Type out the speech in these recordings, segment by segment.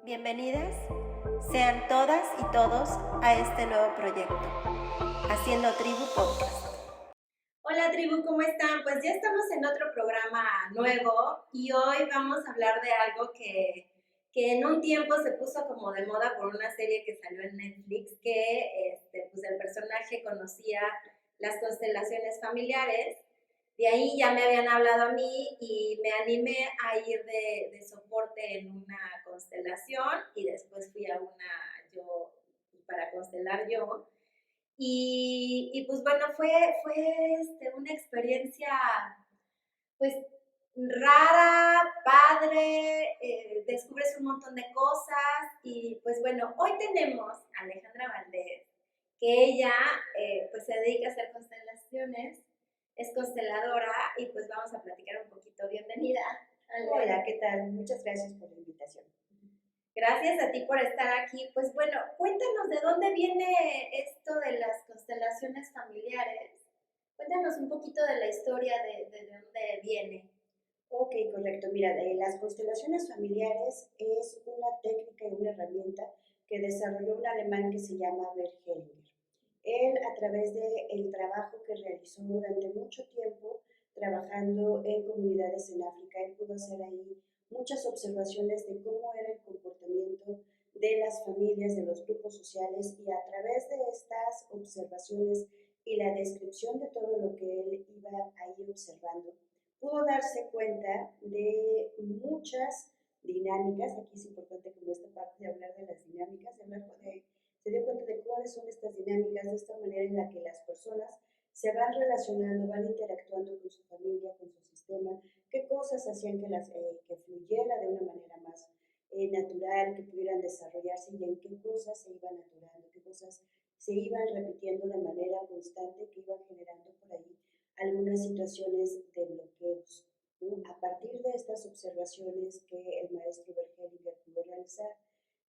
Bienvenidas sean todas y todos a este nuevo proyecto, Haciendo Tribu Podcast. Hola tribu, ¿cómo están? Pues ya estamos en otro programa nuevo y hoy vamos a hablar de algo que en un tiempo se puso como de moda por una serie que salió en Netflix, que pues el personaje conocía las constelaciones familiares. De ahí ya me habían hablado a mí y me animé a ir de soporte en una constelación y después fui a una yo para constelar yo. Pues bueno, fue una experiencia pues rara, padre, descubres un montón de cosas y pues bueno, hoy tenemos a Alejandra Valdés, que ella pues se dedica a hacer constelaciones, es consteladora y pues vamos a platicar un poquito. Bienvenida. Ale. Hola, ¿qué tal? Muchas gracias por la invitación. Gracias a ti por estar aquí. Pues bueno, cuéntanos de dónde viene esto de las constelaciones familiares. Cuéntanos un poquito de la historia de dónde viene. Ok, correcto. Mira, las constelaciones familiares es una técnica y una herramienta que desarrolló un alemán que se llama Bert Hellinger. Él, a través del trabajo que realizó durante mucho tiempo trabajando en comunidades en África, él pudo hacer ahí muchas observaciones de cómo era el comportamiento de las familias, de los grupos sociales, y a través de estas observaciones y la descripción de todo lo que él iba ahí observando, pudo darse cuenta de muchas dinámicas. Aquí es importante como esta parte de hablar de las dinámicas, se dio cuenta de cuáles son estas dinámicas, de esta manera en la que las personas se van relacionando, van interactuando con su familia, con su sistema, qué cosas hacían que fluyera de una manera más natural, que pudieran desarrollarse, y en qué cosas se iban atorando, qué cosas se iban repitiendo de manera constante, que iban generando por ahí algunas situaciones de bloqueos. ¿No? A partir de estas observaciones que el maestro Bergelinger pudo realizar,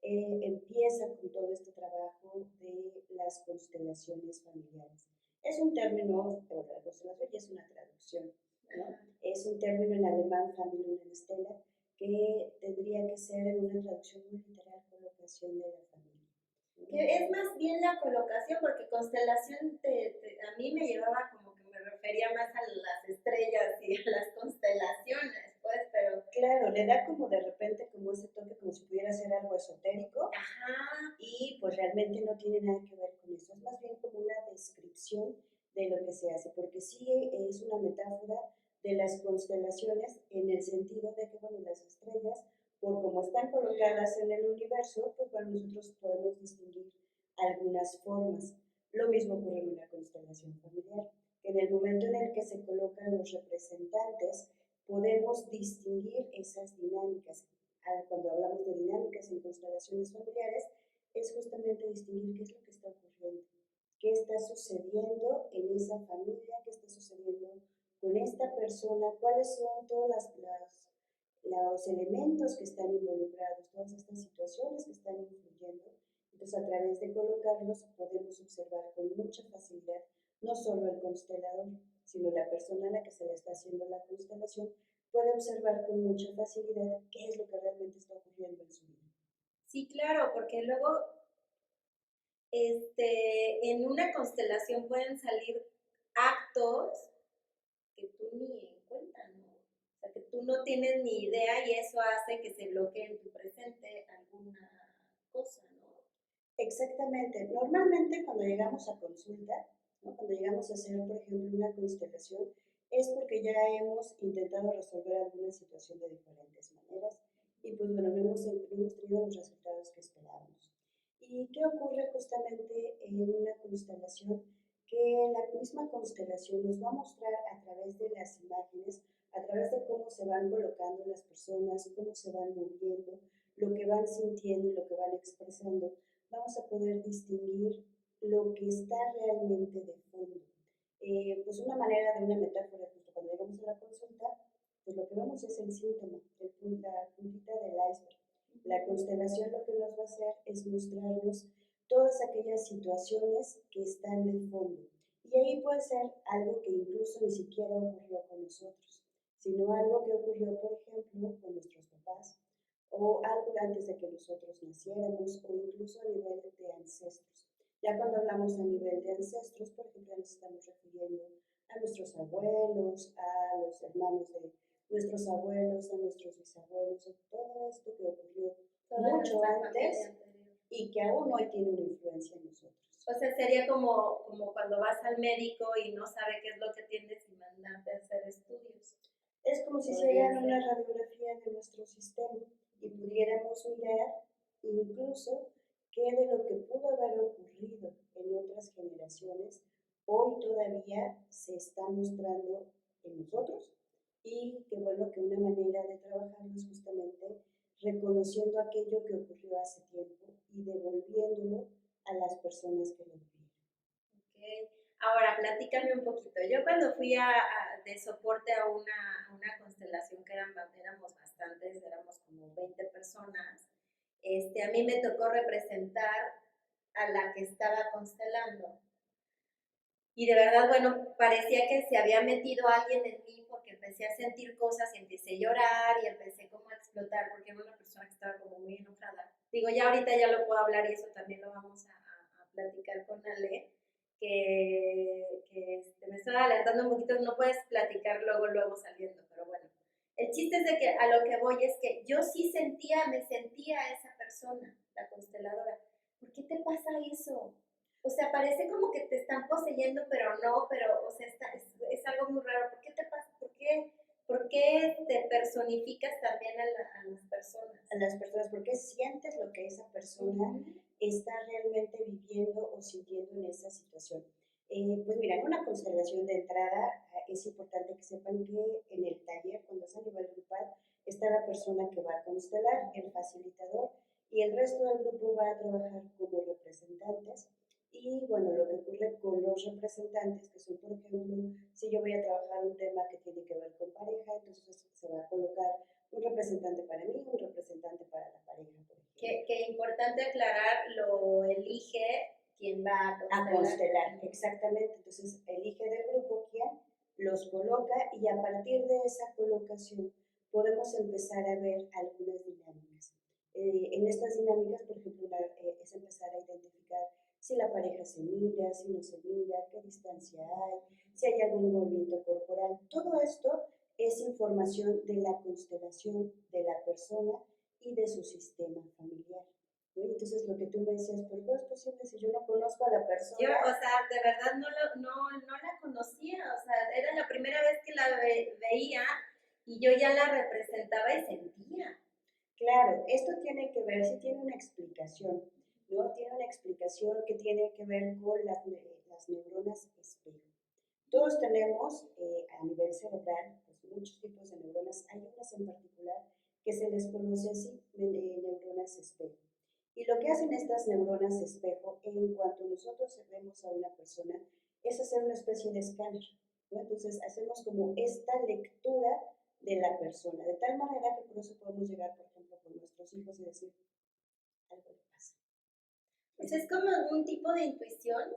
empieza con todo este trabajo de las constelaciones familiares. Es un término, pero la constelación ya es una traducción, ¿no? Es un término en alemán, Familienstelle, que tendría que ser en una traducción muy literal, colocación de la familia. Que es más bien la colocación, porque constelación a mí me llevaba como que me refería más a las estrellas y a las constelaciones, pues, pero... Claro, le da como de repente como ese toque, como si pudiera ser algo esotérico. Ajá. Y pues realmente no tiene nada que ver con eso, es más bien como una descripción de lo que se hace, porque sí es una metáfora de las constelaciones, en el sentido de que, bueno, las estrellas, por como están colocadas en el universo, pues bueno, nosotros podemos distinguir algunas formas. Lo mismo ocurre en una constelación familiar, que en el momento en el que se colocan los representantes, podemos distinguir esas dinámicas. Cuando hablamos de dinámicas en constelaciones familiares, es justamente distinguir qué es lo que está ocurriendo, qué está sucediendo en esa familia, qué está sucediendo con esta persona, cuáles son los elementos que están involucrados, todas estas situaciones que están influyendo. Entonces, a través de colocarlos, podemos observar con mucha facilidad no solo el constelador, sino la persona a la que se le está haciendo la constelación puede observar con mucha facilidad qué es lo que realmente está ocurriendo en su vida. Sí, claro, porque luego en una constelación pueden salir actos que tú ni en cuenta, ¿no? O sea, que tú no tienes ni idea y eso hace que se bloquee en tu presente alguna cosa, ¿no? Exactamente. Normalmente cuando llegamos a consulta, ¿no? Cuando llegamos a hacer, por ejemplo, una constelación, es porque ya hemos intentado resolver alguna situación de diferentes maneras y pues bueno, no hemos tenido los resultados que esperábamos. ¿Y qué ocurre justamente en una constelación? Que la misma constelación nos va a mostrar a través de las imágenes, a través de cómo se van colocando las personas, cómo se van moviendo, lo que van sintiendo y lo que van expresando, vamos a poder distinguir lo que está realmente de fondo. Pues una manera de una metáfora, justo cuando llegamos a la consulta, pues lo que vemos es el síntoma, la puntita del iceberg. La constelación lo que nos va a hacer es mostrarnos todas aquellas situaciones que están de fondo. Y ahí puede ser algo que incluso ni siquiera ocurrió con nosotros, sino algo que ocurrió, por ejemplo, con nuestros papás, o algo antes de que nosotros naciéramos, o incluso a nivel de ancestros. Ya cuando hablamos a nivel de ancestros, por ejemplo, nos estamos refiriendo a nuestros abuelos, a los hermanos de nuestros abuelos, a nuestros bisabuelos, a todo esto que ocurrió mucho antes y que aún hoy tiene una influencia en nosotros. O sea, sería como cuando vas al médico y no sabe qué es lo que tienes y mandarte a hacer estudios. Es como si hicieran una radiografía de nuestro sistema y pudiéramos mirar incluso qué de lo que pudo haber ocurrido en otras generaciones hoy todavía se está mostrando en nosotros, y que bueno, que una manera de trabajarlo es justamente reconociendo aquello que ocurrió hace tiempo y devolviéndolo a las personas que lo vivieron. Okay. Ahora, platícame un poquito. Yo cuando fui de soporte a una constelación que éramos bastantes, éramos como 20 personas, a mí me tocó representar a la que estaba constelando. Y de verdad, bueno, parecía que se había metido alguien en mí porque empecé a sentir cosas y empecé a llorar y empecé como a explotar porque era una persona que estaba como muy enojada. Digo, ya ahorita ya lo puedo hablar y eso también lo vamos a platicar con Ale, que me estaba adelantando un poquito, no puedes platicar luego saliendo, pero bueno. El chiste es de que a lo que voy es que yo sí me sentía a esa persona, la consteladora. ¿Por qué te pasa eso? O sea, parece como que te están poseyendo, pero no, pero, o sea, es algo muy raro. ¿Por qué te pasa? ¿Por qué te personificas también a las personas? A las personas, porque sientes lo que esa persona está realmente viviendo o sintiendo en esa situación. Pues mira, en una constelación de entrada es importante que sepan que en el taller, cuando es a nivel grupal, está la persona que va a constelar, el facilitador, y el resto del grupo va a trabajar como representantes. Y bueno, lo que ocurre con los representantes, que son, por ejemplo, si yo voy a trabajar un tema que tiene que ver con pareja, entonces se va a colocar un representante para mí, un representante para la pareja. Que importante aclarar, lo elige quien va a constelar. Exactamente. Entonces elige del grupo quién los coloca, y a partir de esa colocación podemos empezar a ver algunas dinámicas. En estas dinámicas, por ejemplo, es empezar a identificar si la pareja se mira, si no se mira, qué distancia hay, si hay algún movimiento corporal. Todo esto es información de la constelación de la persona y de su sistema familiar. ¿No? Y entonces lo que tú me decías, ¿por qué es posible si yo no conozco a la persona? Yo, o sea, de verdad no la conocía, o sea, era la primera vez que la veía y yo ya la representaba y sentía. Claro, esto tiene que ver, sí tiene una explicación, ¿no? Tiene una explicación que tiene que ver con las neuronas espejo. Todos tenemos a nivel cerebral pues, muchos tipos de neuronas, hay unas en particular que se les conoce así, neuronas espejo. Y lo que hacen estas neuronas espejo, en cuanto nosotros vemos a una persona, es hacer una especie de escáner, ¿no? Entonces hacemos como esta lectura de la persona, de tal manera que por eso podemos llegar, por ejemplo, con nuestros hijos y decir, algo le pasa. Pues es como un tipo de intuición.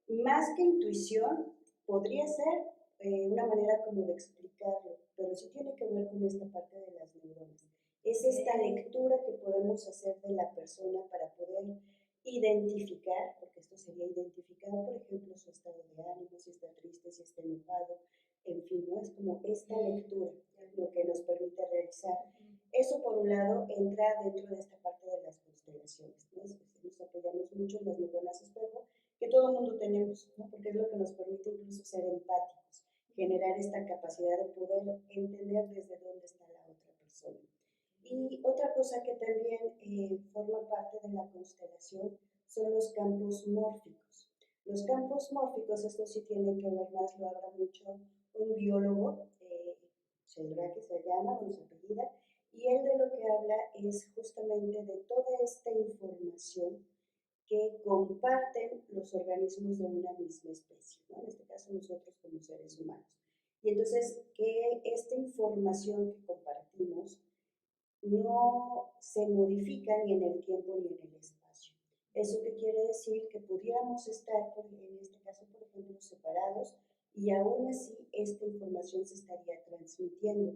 Más que intuición, podría ser una manera como de explicarlo, pero sí tiene que ver con esta parte de las neuronas. Es esta lectura que podemos hacer de la persona para poder identificar, porque esto sería identificar, por ejemplo, su estado de ánimo, si está triste, si está enojado, en fin, ¿no? Es como esta lectura lo que nos permite realizar. Eso, por un lado, entra dentro de esta parte de las constelaciones, ¿no? Nos apoyamos mucho en las neuronas espejo, que todo el mundo tenemos, ¿no? Porque es lo que nos permite incluso ser empáticos, generar esta capacidad de poder entender desde dónde está la otra persona. Y otra cosa que también forma parte de la constelación son los campos mórficos. Los campos mórficos, esto sí tiene que ver más, lo habla mucho un biólogo, Shedraki se llama, con su apellida, y él de lo que habla es justamente de toda esta información que comparten los organismos de una misma especie, ¿no? En este caso nosotros como seres humanos. Y entonces que esta información que compartimos no se modifica ni en el tiempo ni en el espacio. ¿Eso qué quiere decir? Que pudiéramos estar, en este caso, por ejemplo, separados, y aún así esta información se estaría transmitiendo.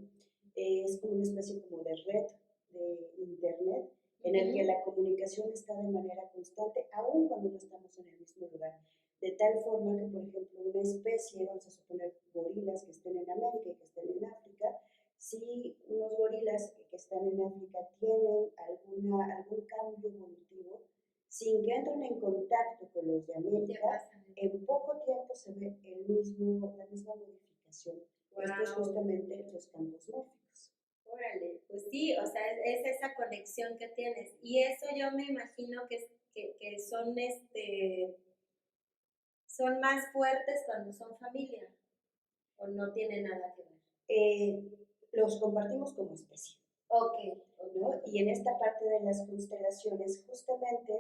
Es como una especie como de red de Internet en el que la comunicación está de manera constante, aun cuando no estamos en el mismo lugar. De tal forma que, por ejemplo, una especie, vamos a suponer gorilas que estén en América y que estén en África, si unos gorilas que están en África tienen algún cambio evolutivo, sin que entren en contacto con los de América, en poco tiempo se ve la misma modificación. Wow. Esto es justamente los campos mórficos. Órale, pues sí, o sea, es esa conexión que tienes. Y eso yo me imagino que son más fuertes cuando son familia, o no tiene nada que ver. Los compartimos como especie. Okay. ¿No? Y en esta parte de las constelaciones, justamente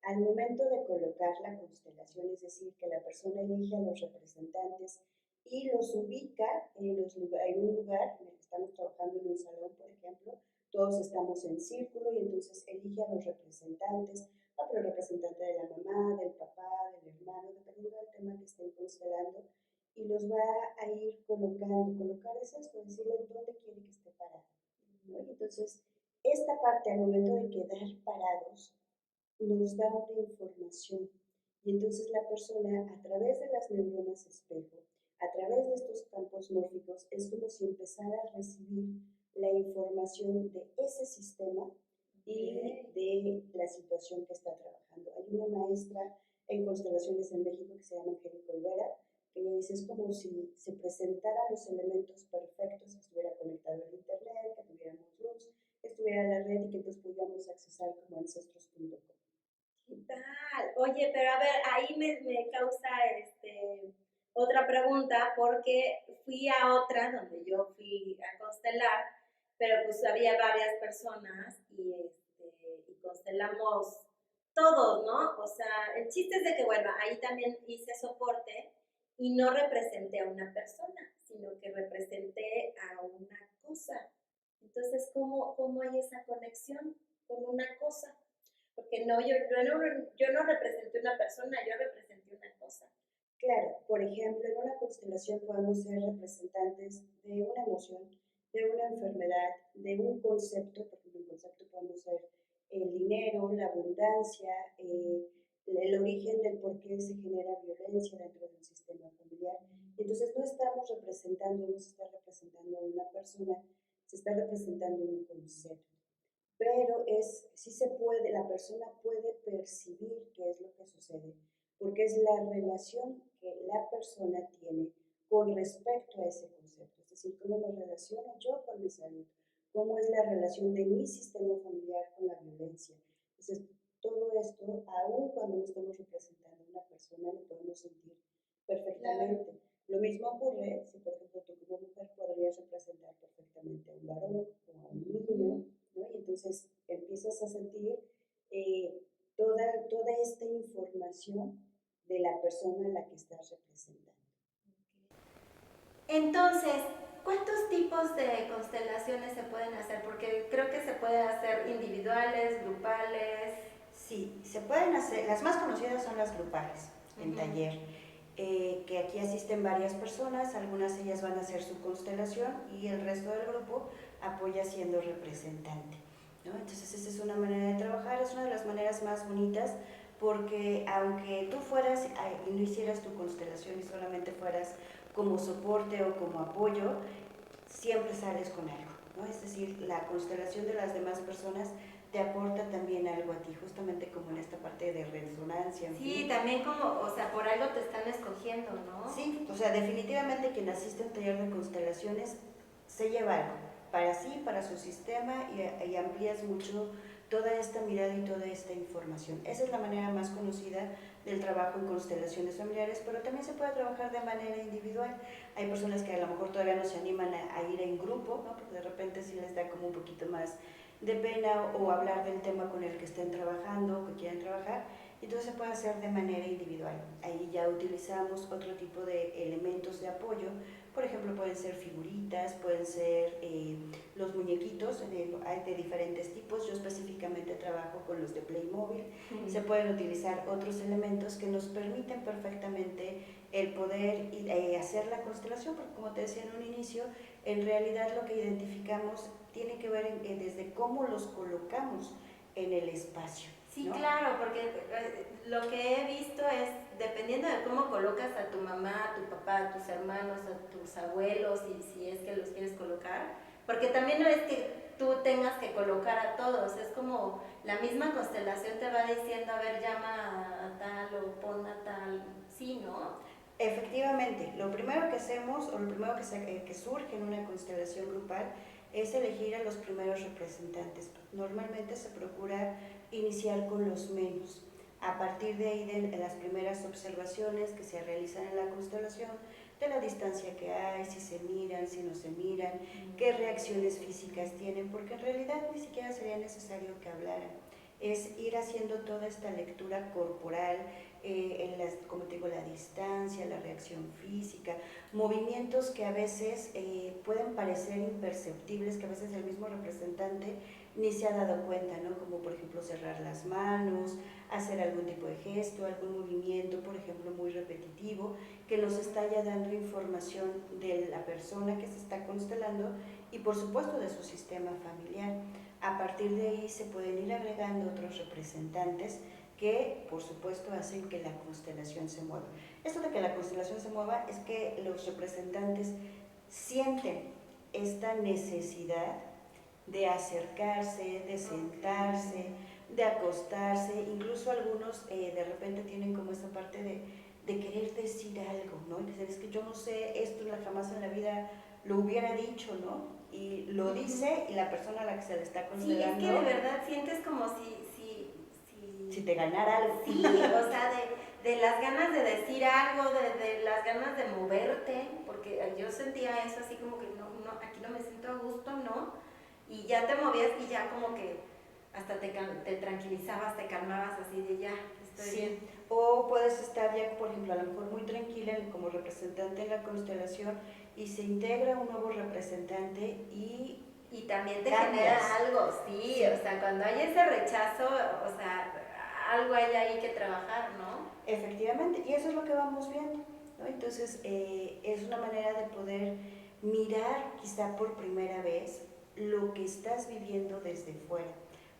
al momento de colocar la constelación, es decir, que la persona elige a los representantes y los ubica en un lugar en el que estamos trabajando en un salón, por ejemplo, todos estamos en círculo y entonces elige a los representantes, el representante de la mamá, del papá, del hermano, dependiendo del tema que estén constelando, y los va a ir colocando. Colocar es esto, decirle dónde quiere que esté parado, ¿no? Y entonces, esta parte al momento de quedar parados nos da una información y entonces la persona a través de las neuronas espejo, a través de estos campos mórficos, es como si empezara a recibir la información de ese sistema y de la situación que está trabajando. Hay una maestra en constelaciones en México que se llama Angélica Olvera, que ella dice, es como si se presentaran los elementos perfectos, que estuviera conectado al internet, que tuviéramos luz, que estuviera en la red y que entonces pudiéramos accesar como ancestros.com. ¿Qué tal? Oye, pero a ver, ahí me causa otra pregunta, porque fui a otra donde yo fui a constelar, pero pues había varias personas y constelamos todos, ¿no? O sea, el chiste es de que, bueno, ahí también hice soporte y no representé a una persona, sino que representé a una cosa. Entonces, ¿cómo hay esa conexión con una cosa? Porque no, yo no representé una persona, yo representé una cosa. Claro, por ejemplo, en una constelación podemos ser representantes de una emoción, de una enfermedad, de un concepto, porque en un concepto podemos ser el dinero, la abundancia, el origen del por qué se genera violencia dentro del sistema familiar. Entonces no estamos representando, no se está representando a una persona, se está representando un concepto. Pero sí se puede, la persona puede percibir qué es lo que sucede, porque es la relación que la persona tiene con respecto a ese concepto, es decir, cómo me relaciono yo con mi salud, cómo es la relación de mi sistema familiar con la violencia. Entonces, todo esto, aun cuando no estamos representando a una persona, lo podemos sentir perfectamente. Claro. Lo mismo ocurre si, por ejemplo, tú como mujer podrías representar perfectamente a un varón o a un niño, ¿no? Y entonces empiezas a sentir toda esta información de la persona a la que estás representando. Entonces, ¿cuántos tipos de constelaciones se pueden hacer? Porque creo que se pueden hacer individuales, grupales. Sí, se pueden hacer, las más conocidas son las grupales, en taller, que aquí asisten varias personas, algunas de ellas van a hacer su constelación y el resto del grupo apoya siendo representante, ¿no? Entonces esa es una manera de trabajar, es una de las maneras más bonitas, porque aunque tú fueras y no hicieras tu constelación y solamente fueras como soporte o como apoyo, siempre sales con algo, ¿no? Es decir, la constelación de las demás personas te aporta también algo a ti, justamente como en esta parte de resonancia. Sí, también como, o sea, por algo te están escogiendo, ¿no? Sí, o sea, definitivamente quien asiste a un taller de constelaciones se lleva algo para sí, para su sistema y amplías mucho toda esta mirada y toda esta información. Esa es la manera más conocida del trabajo en constelaciones familiares, pero también se puede trabajar de manera individual. Hay personas que a lo mejor todavía no se animan a ir en grupo, ¿no? Porque de repente sí les da como un poquito más de pena o hablar del tema con el que estén trabajando o que quieran trabajar, entonces se puede hacer de manera individual. Ahí ya utilizamos otro tipo de elementos de apoyo, por ejemplo pueden ser figuritas, pueden ser los muñequitos, hay de diferentes tipos, yo específicamente trabajo con los de Playmobil, se pueden utilizar otros elementos que nos permiten perfectamente el poder hacer la constelación, porque como te decía en un inicio, en realidad lo que identificamos tiene que ver desde cómo los colocamos en el espacio. Sí, ¿no? claro, porque lo que he visto es, dependiendo de cómo colocas a tu mamá, a tu papá, a tus hermanos, a tus abuelos, y si es que los quieres colocar, porque también no es que tú tengas que colocar a todos, es como la misma constelación te va diciendo, a ver, llama a tal o pon a tal, sí, ¿no? Efectivamente, lo primero que hacemos, o lo primero que surge en una constelación grupal, es elegir a los primeros representantes. Normalmente se procura iniciar con los menos. A partir de ahí, de las primeras observaciones que se realizan en la constelación, de la distancia que hay, si se miran, si no se miran, qué reacciones físicas tienen, porque en realidad ni siquiera sería necesario que hablaran. Es ir haciendo toda esta lectura corporal, como te digo, la distancia, la reacción física, movimientos que a veces pueden parecer imperceptibles, que a veces el mismo representante ni se ha dado cuenta, ¿no? Como por ejemplo cerrar las manos, hacer algún tipo de gesto, algún movimiento, por ejemplo, muy repetitivo, que nos está ya dando información de la persona que se está constelando y por supuesto de su sistema familiar. A partir de ahí se pueden ir agregando otros representantes que por supuesto hacen que la constelación se mueva. Esto de que la constelación se mueva es que los representantes sienten esta necesidad de acercarse, de sentarse, de acostarse, incluso algunos de repente tienen como esa parte de querer decir algo, ¿no? Y dicen, es que yo no sé, esto jamás en la vida lo hubiera dicho, ¿no? Y lo dice y la persona a la que se le está constelando... Sí, es que de verdad sientes como si te ganara algo. Sí, o sea, de las ganas de decir algo, de las ganas de moverte, porque yo sentía eso así como que no, aquí no me siento a gusto, ¿no? Y ya te movías y ya como que hasta te tranquilizabas, te calmabas así de ya, estoy bien. O puedes estar ya, por ejemplo, a lo mejor muy tranquila como representante en la constelación y se integra un nuevo representante y también te genera algo, sí, o sea, cuando hay ese rechazo, o sea, algo hay ahí que trabajar, ¿no? Efectivamente, y eso es lo que vamos viendo, ¿no? Entonces, es una manera de poder mirar quizá por primera vez lo que estás viviendo desde fuera,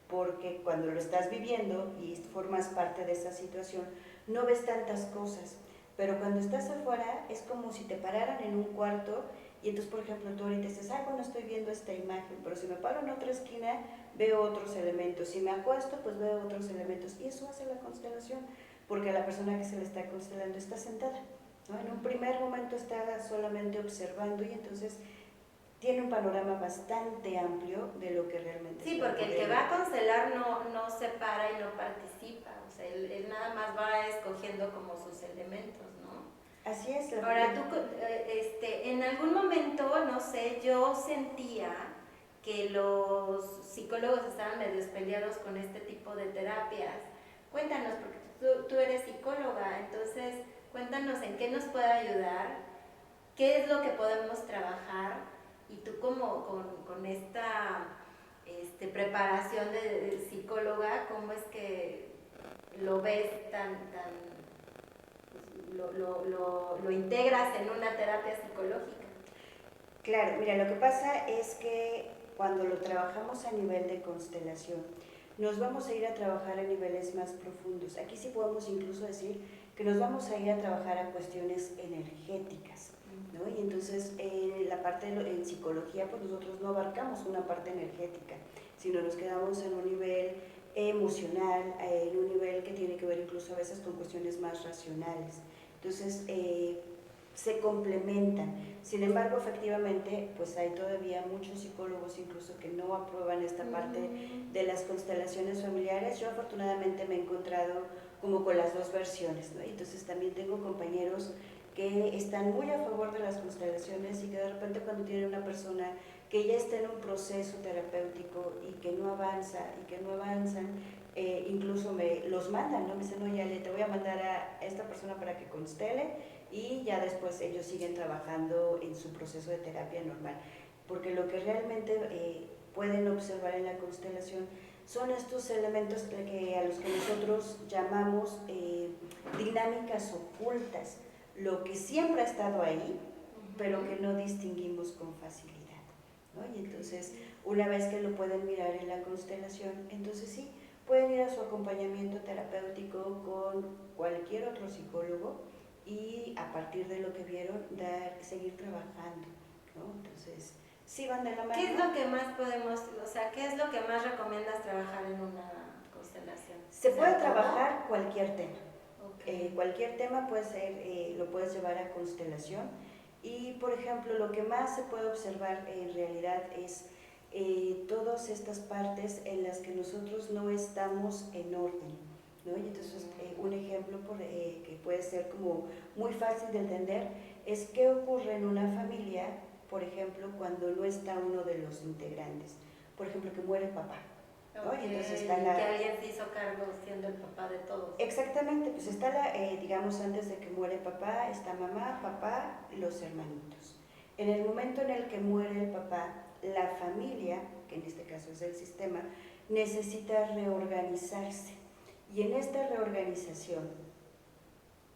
porque cuando lo estás viviendo y formas parte de esa situación, no ves tantas cosas, pero cuando estás afuera es como si te pararan en un cuarto y entonces, por ejemplo, tú ahorita dices, bueno, estoy viendo esta imagen, pero si me paro en otra esquina, veo otros elementos, si me acuesto, pues veo otros elementos, y eso hace la constelación, porque la persona que se le está constelando está sentada, ¿no? En un primer momento está solamente observando y entonces tiene un panorama bastante amplio de lo que realmente sí, porque el que va a constelar no se para y no participa, o sea, él nada más va escogiendo como sus elementos, ¿no? Así es. Ahora, tú, en algún momento, no sé, yo sentía que los psicólogos estaban medio peleados con este tipo de terapias. Cuéntanos, porque tú eres psicóloga, entonces cuéntanos en qué nos puede ayudar, qué es lo que podemos trabajar, y tú como con esta preparación de psicóloga, ¿cómo es que lo ves lo integras en una terapia psicológica? Claro, mira, lo que pasa es que cuando lo trabajamos a nivel de constelación, nos vamos a ir a trabajar a niveles más profundos. Aquí sí podemos incluso decir que nos vamos a ir a trabajar a cuestiones energéticas, ¿no? Y entonces la parte en psicología, pues nosotros no abarcamos una parte energética, sino nos quedamos en un nivel emocional, en un nivel que tiene que ver incluso a veces con cuestiones más racionales. Entonces, se complementan. Sin embargo, efectivamente, pues hay todavía muchos psicólogos incluso que no aprueban esta parte de las constelaciones familiares. Yo afortunadamente me he encontrado como con las dos versiones, ¿no? Entonces también tengo compañeros que están muy a favor de las constelaciones y que de repente cuando tienen una persona que ya está en un proceso terapéutico y que no avanza y que no avanzan, incluso los mandan, ¿no? Me dicen, no, ya te voy a mandar a esta persona para que constele, y ya después ellos siguen trabajando en su proceso de terapia normal, porque lo que realmente pueden observar en la constelación son estos elementos a los que nosotros llamamos dinámicas ocultas, lo que siempre ha estado ahí, pero que no distinguimos con facilidad, ¿no? Y entonces Una vez que lo pueden mirar en la constelación, entonces sí, pueden ir a su acompañamiento terapéutico con cualquier otro psicólogo y a partir de lo que vieron, seguir trabajando, ¿no? Entonces, sí van de la mano. ¿Qué es lo que más podemos, o sea, qué es lo que más recomiendas trabajar en una constelación? Se puede trabajar cualquier tema. Okay. Cualquier tema puede ser, lo puedes llevar a constelación y, por ejemplo, lo que más se puede observar en realidad es todas estas partes en las que nosotros no estamos en orden, ¿no? Y entonces, un ejemplo que puede ser como muy fácil de entender es qué ocurre en una familia, por ejemplo, cuando no está uno de los integrantes. Por ejemplo, que muere el papá. ¿No? Okay. Entonces que alguien se hizo cargo siendo el papá de todos. Exactamente, pues está digamos, antes de que muere papá, está mamá, papá, los hermanitos. En el momento en el que muere el papá, la familia, que en este caso es el sistema, necesita reorganizarse. Y en esta reorganización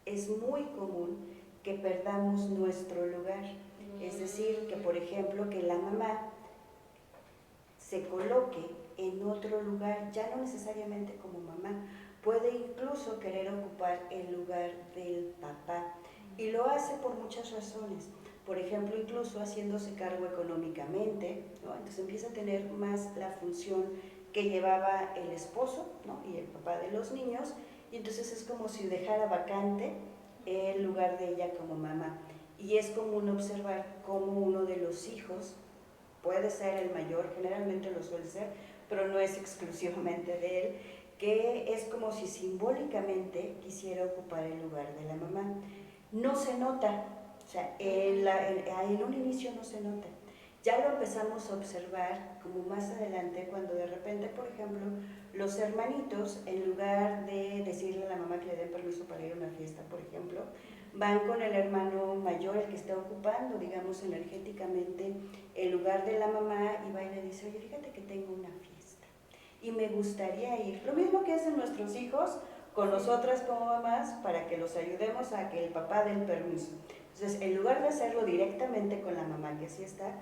es muy común que perdamos nuestro lugar. Es decir, que por ejemplo, que la mamá se coloque en otro lugar, ya no necesariamente como mamá, puede incluso querer ocupar el lugar del papá y lo hace por muchas razones. Por ejemplo, incluso haciéndose cargo económicamente, ¿no? Entonces empieza a tener más la función que llevaba el esposo, ¿no? Y el papá de los niños, y entonces es como si dejara vacante el lugar de ella como mamá. Y es común observar cómo uno de los hijos puede ser el mayor, generalmente lo suele ser, pero no es exclusivamente de él, que es como si simbólicamente quisiera ocupar el lugar de la mamá. No se nota, o sea, en un inicio no se nota. Ya lo empezamos a observar como más adelante, cuando de repente, por ejemplo, los hermanitos, en lugar de decirle a la mamá que le den permiso para ir a una fiesta, por ejemplo, van con el hermano mayor, el que está ocupando, digamos, energéticamente el lugar de la mamá, y va y le dice, oye, fíjate que tengo una fiesta y me gustaría ir. Lo mismo que hacen nuestros hijos con nosotras como mamás para que los ayudemos a que el papá dé el permiso. Entonces, en lugar de hacerlo directamente con la mamá, que así está,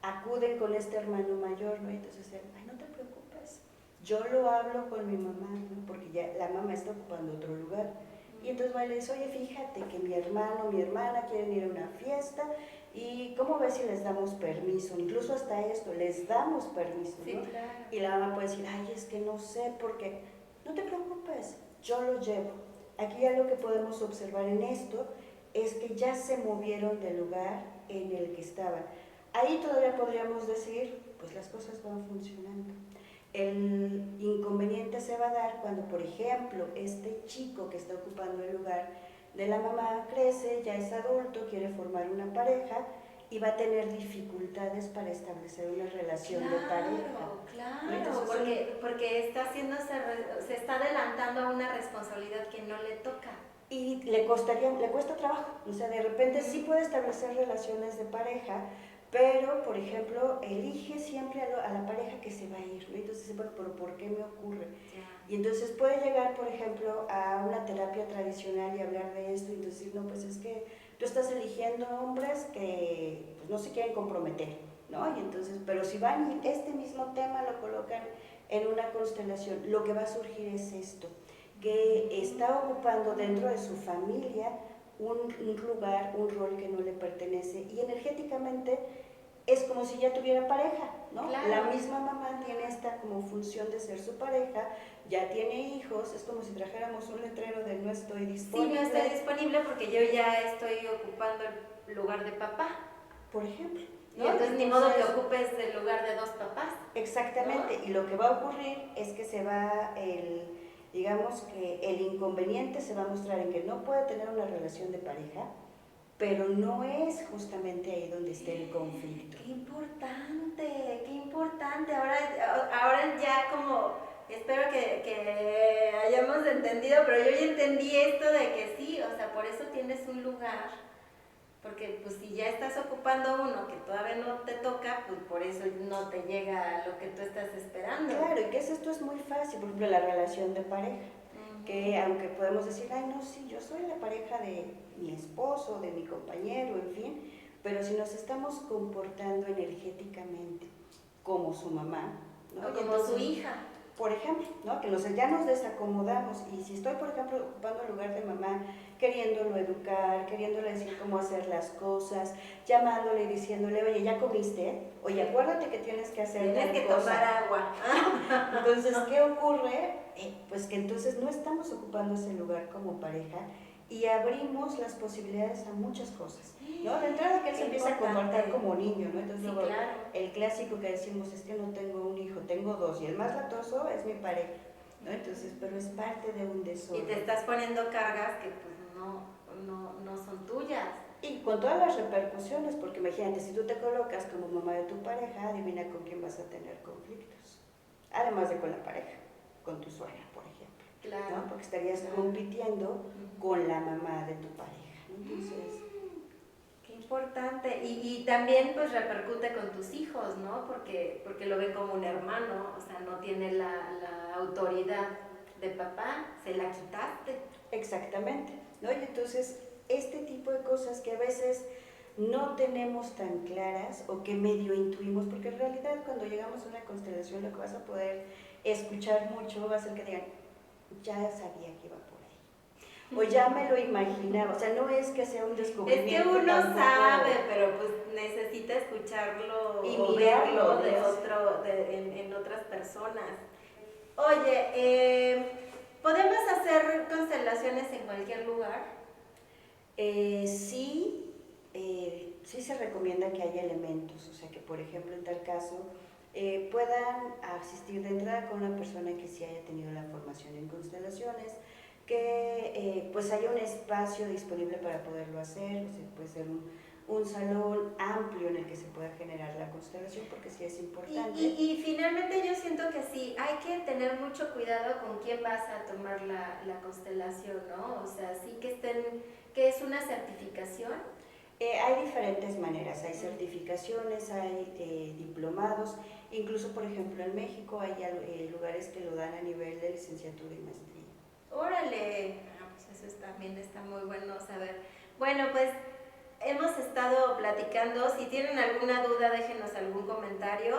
acuden con este hermano mayor, ¿no? Entonces él, ay, no te preocupes, yo lo hablo con mi mamá, ¿no? Porque ya la mamá está ocupando otro lugar. Y entonces va y le dice, oye, fíjate que mi hermano, mi hermana quieren ir a una fiesta y ¿cómo ves si les damos permiso? Incluso hasta esto, les damos permiso, ¿no? Sí, claro. Y la mamá puede decir, ay, es que no sé, porque no te preocupes, yo lo llevo. Aquí ya lo que podemos observar en esto es que ya se movieron del lugar en el que estaban. Ahí todavía podríamos decir, pues las cosas van funcionando. El inconveniente se va a dar cuando, por ejemplo, este chico que está ocupando el lugar de la mamá crece, ya es adulto, quiere formar una pareja y va a tener dificultades para establecer una relación de pareja. Claro, porque se está adelantando a una responsabilidad que no le toca. Y le cuesta trabajo, o sea, de repente sí puede establecer relaciones de pareja, pero, por ejemplo, elige siempre a la pareja que se va a ir, ¿no? Entonces, bueno, pero ¿por qué me ocurre? Y entonces puede llegar, por ejemplo, a una terapia tradicional y hablar de esto, y entonces, no, pues es que tú estás eligiendo hombres que pues, no se quieren comprometer, ¿no? Y entonces, pero si van y este mismo tema lo colocan en una constelación, lo que va a surgir es esto, que está ocupando dentro de su familia un lugar, un rol que no le pertenece, y energéticamente es como si ya tuviera pareja, ¿no? Claro. La misma mamá tiene esta como función de ser su pareja, ya tiene hijos, es como si trajéramos un letrero de no estoy disponible. Sí, no estoy disponible porque yo ya estoy ocupando el lugar de papá. Por ejemplo. ¿No? Y entonces ni modo que ocupes el lugar de dos papás. Exactamente, ¿no? Y lo que va a ocurrir es que se va digamos que el inconveniente se va a mostrar en que no puede tener una relación de pareja, pero no es justamente ahí donde esté el conflicto. ¡Qué importante! ¡Qué importante! Ahora ya como, espero que hayamos entendido, pero yo ya entendí esto de que sí, o sea, por eso tienes un lugar, porque pues si ya estás ocupando uno que todavía no te toca, pues por eso no te llega lo que tú estás esperando. Claro, y que esto es muy fácil, por ejemplo, la relación de pareja. Que aunque podemos decir, ay no, sí, yo soy la pareja de mi esposo, de mi compañero, en fin, pero si nos estamos comportando energéticamente como su mamá, ¿no? O como su hija. Por ejemplo, ¿no? Que ya nos desacomodamos, y si estoy, por ejemplo, ocupando el lugar de mamá, queriéndolo educar, queriéndole decir cómo hacer las cosas, llamándole y diciéndole, oye, ¿ya comiste? Oye, acuérdate que tienes que hacer tienes que tomar agua. Entonces, ¿qué ocurre? Pues que entonces no estamos ocupando ese lugar como pareja y abrimos las posibilidades a muchas cosas, ¿no? De entrada que él se empieza a comportar como niño, ¿no? Entonces, sí, luego, claro. el clásico que decimos es que no tengo un hijo, tengo dos, y el más latoso es mi pareja, ¿no? Entonces, pero es parte de un desorden. Y te estás poniendo cargas que pues no son tuyas. Y con todas las repercusiones, porque imagínate, si tú te colocas como mamá de tu pareja, adivina con quién vas a tener conflictos. Además de con la pareja, con tu suegra, por ejemplo. Claro. ¿No? Porque estarías compitiendo con la mamá de tu pareja. Entonces, qué importante. Y también pues repercute con tus hijos, ¿no? Porque lo ven como un hermano, o sea, no tiene la autoridad de papá, se la quitaste. Exactamente, ¿no? Y entonces, este tipo de cosas que a veces no tenemos tan claras o que medio intuimos, porque en realidad cuando llegamos a una constelación lo que vas a poder escuchar mucho va a ser que digan, ya sabía que iba por ahí, o ya me lo imaginaba, o sea, no es que sea un descubrimiento. Es que uno tampoco sabe, pero pues necesita escucharlo y o mirarlo en otras personas. Oye, ¿podemos hacer constelaciones en cualquier lugar? Sí, sí se recomienda que haya elementos, o sea que por ejemplo en tal caso puedan asistir de entrada con una persona que sí haya tenido la formación en constelaciones, que pues haya un espacio disponible para poderlo hacer, o sea, puede ser un salón amplio en el que se pueda generar la constelación, porque sí es importante. Y finalmente yo siento que sí, hay que tener mucho cuidado con quién vas a tomar la constelación, ¿no? O sea, sí que es una certificación. Hay diferentes maneras, hay certificaciones, hay diplomados, incluso por ejemplo en México hay lugares que lo dan a nivel de licenciatura y maestría. ¡Órale! Pues eso también está muy bueno saber. Bueno, pues hemos estado platicando, si tienen alguna duda déjenos algún comentario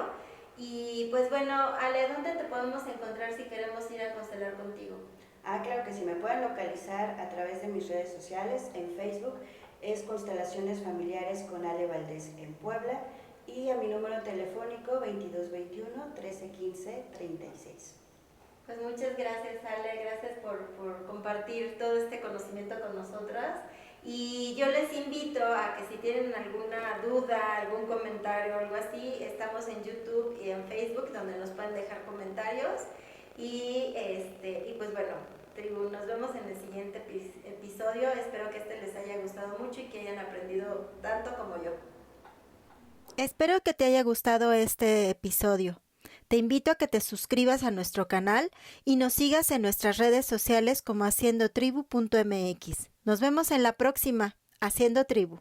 y pues bueno, Ale, ¿dónde te podemos encontrar si queremos ir a constelar contigo? Claro que sí, me pueden localizar a través de mis redes sociales, en Facebook es Constelaciones Familiares con Ale Valdés en Puebla y a mi número telefónico 2221-1315-36. Pues muchas gracias, Ale, gracias por compartir todo este conocimiento con nosotras y yo les invito a que si tienen alguna duda, algún comentario o algo así, estamos en YouTube y en Facebook donde nos pueden dejar comentarios y pues bueno, tribu, nos vemos en el siguiente episodio. Espero que les haya gustado mucho y que hayan aprendido tanto como yo. Espero que te haya gustado este episodio. Te invito a que te suscribas a nuestro canal y nos sigas en nuestras redes sociales como haciendotribu.mx. Nos vemos en la próxima, Haciendo Tribu.